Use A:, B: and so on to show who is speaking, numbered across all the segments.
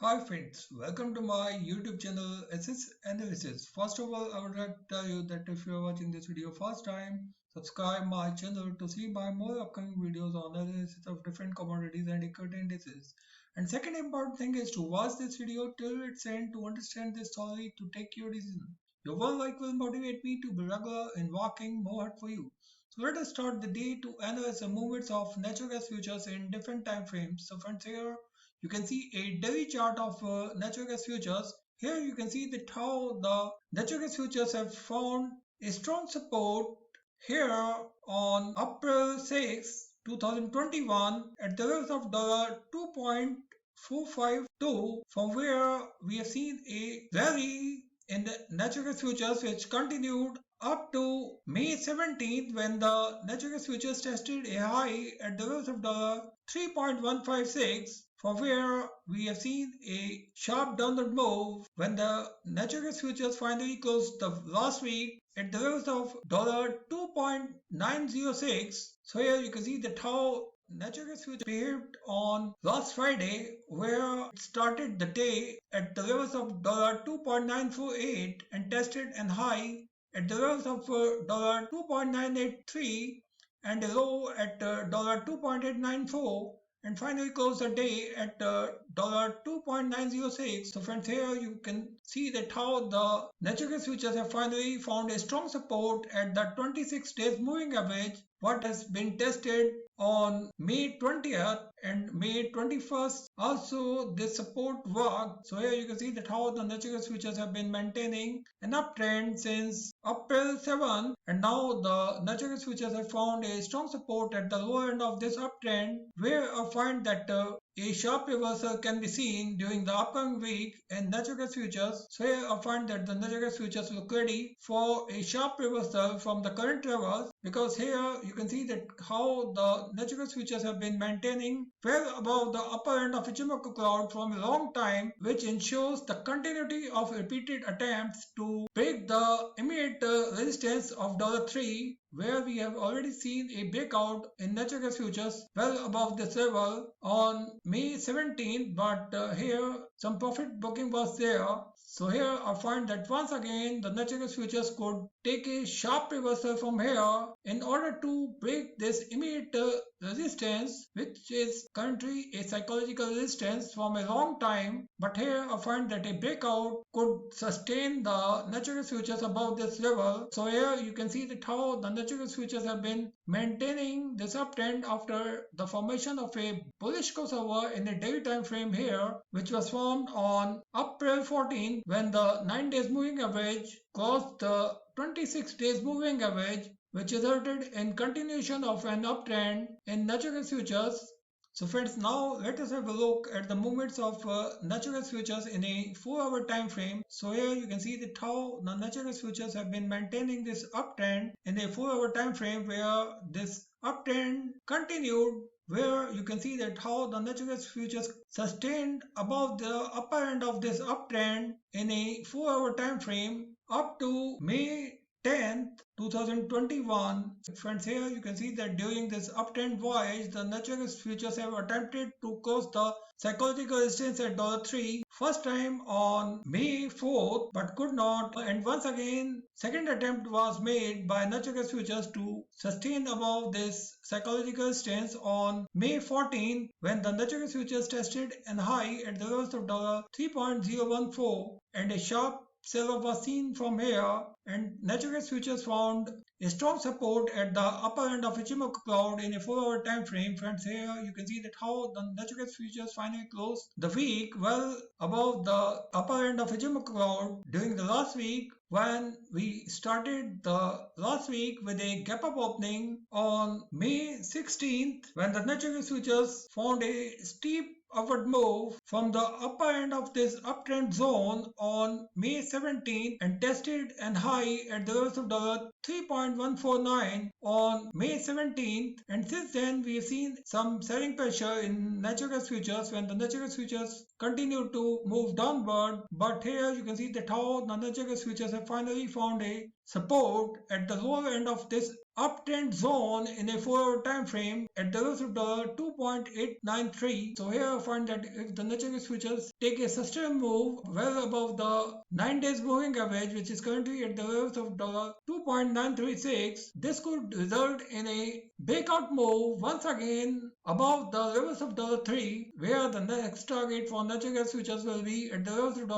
A: Hi friends, welcome to my YouTube channel SS Analysis. First of all, I would like to tell you that if you are watching this video first time, subscribe my channel to see my more upcoming videos on analysis of different commodities and equity indices. And second important thing is to watch this video till its end to understand this story to take your decision. Your one like will motivate me to be regular in working more hard for you. So let us start the day to analyze the movements of natural gas futures in different time frames. So friends, here you can see a daily chart of natural gas futures. Here you can see that how the natural gas futures have found a strong support here on April 6, 2021 at the levels of $2.452, from where we have seen a rally in the natural gas futures which continued up to May 17th when the natural gas futures tested a high at the levels of $3.156, from where we have seen a sharp downward move when the natural gas futures finally closed the last week at the levels of $2.906. So here you can see that how natural gas futures behaved on last Friday, where it started the day at the levels of $2.948 and tested an high at the levels of $2.983 and a low at $2.894, and finally close the day at $2.906. So friends, here you can see that how the natural gas futures have finally found a strong support at the 26 days moving average, what has been tested on May 20th and May 21st. Also this support worked. So here you can see that how the natural gas futures have been maintaining an uptrend since April 7th, and now the natural gas futures have found a strong support at the lower end of this uptrend, where I find that a sharp reversal can be seen during the upcoming week in natural gas futures. So here I find that the natural gas futures look ready for a sharp reversal from the current levels, because here you can see that how the natural gas futures have been maintaining well above the upper end of Ichimoku cloud from a long time, which ensures the continuity of repeated attempts to break the immediate resistance of $3, where we have already seen a breakout in natural gas futures well above this level on May 17th, but here some profit booking was there. So here I find that once again the natural gas futures could take a sharp reversal from here in order to break this immediate resistance, which is currently a psychological resistance from a long time. But here I find that a breakout could sustain the natural gas futures above this level. So here you can see that how the natural gas futures have been maintaining this uptrend after the formation of a bullish crossover in a daily time frame here, which was formed on April 14 when the 9 days moving average crossed the 26 days moving average, which resulted in continuation of an uptrend in natural gas futures. So friends, now let us have a look at the movements of natural gas futures in a 4-hour time frame. So here you can see that how the natural gas futures have been maintaining this uptrend in a 4-hour time frame, where this uptrend continued, where you can see that how the natural gas futures sustained above the upper end of this uptrend in a 4-hour time frame up to May 10th, 2021. Friends, here you can see that during this uptrend voyage, the natural gas futures have attempted to cross the psychological resistance at $3 first time on May 4th, but could not. And once again, second attempt was made by natural gas futures to sustain above this psychological resistance on May 14th, when the natural gas futures tested an high at the levels of $3.014, and a sharp sell-off was seen from here, and natural gas futures found a strong support at the upper end of Ichimoku cloud in a 4-hour time frame. Friends, here you can see that how the natural gas futures finally closed the week well above the upper end of Ichimoku cloud during the last week, when we started the last week with a gap up opening on May 16th, when the natural gas futures found a steep upward move from the upper end of this uptrend zone on May 17th and tested an high at the levels of $3.149 on May 17th, and since then we have seen some selling pressure in natural gas futures when the natural gas futures continue to move downward. But here you can see that how the natural gas futures have finally found a support at the lower end of this uptrend zone in a 4-hour time frame at the levels of $2.893. So here I find that if the natural futures take a sustained move well above the 9 days moving average, which is currently at the levels of $2.936, this could result in a breakout move once again above the levels of $3, where the next target for natural gas futures will be at the levels of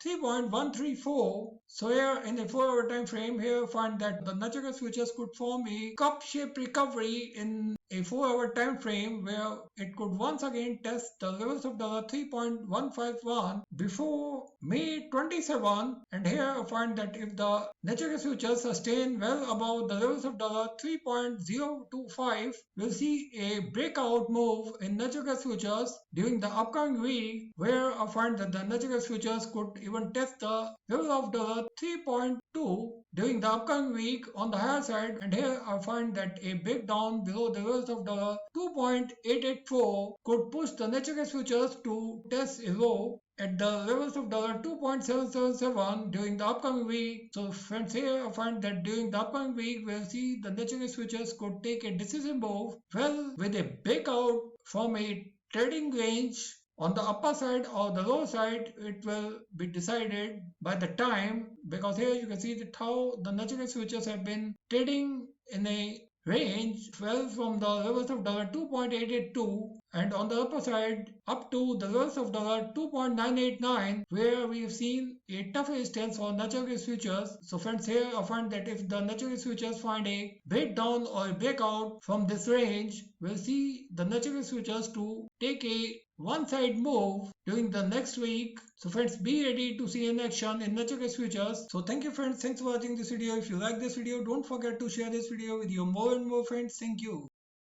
A: $3.134. So here in a 4-hour time frame, here find that the natural gas futures could form a cup-shaped recovery in a 4-hour time frame where it could once again test the levels of $3.151 before May 27. And here I find that if the natural gas futures sustain well above the levels of $3.025, we'll see a breakout move in natural gas futures during the upcoming week, where I find that the natural gas futures could even test the level of $3.2 during the upcoming week on the higher side. And here I find that a breakdown below the levels of $2.884 could push the natural gas futures to test a low at the levels of $2.777 during the upcoming week. So friends, here I find that during the upcoming week we'll see the natural gas futures could take a decisive move, well, with a breakout from a trading range on the upper side or the lower side. It will be decided by the time, because here you can see that how the natural gas futures have been trading in a range fell from the levels of $2.882 and on the upper side up to the levels of $2.989, where we've seen a tough resistance for natural gas futures. So friends, here I find that if the natural gas futures find a breakdown or a breakout from this range, we'll see the natural gas futures to take a one-side move during the next week. So friends, be ready to see an action in natural gas futures. So thank you friends, thanks for watching this video. If you like this video, don't forget to share this video with your more and more friends. Thank you.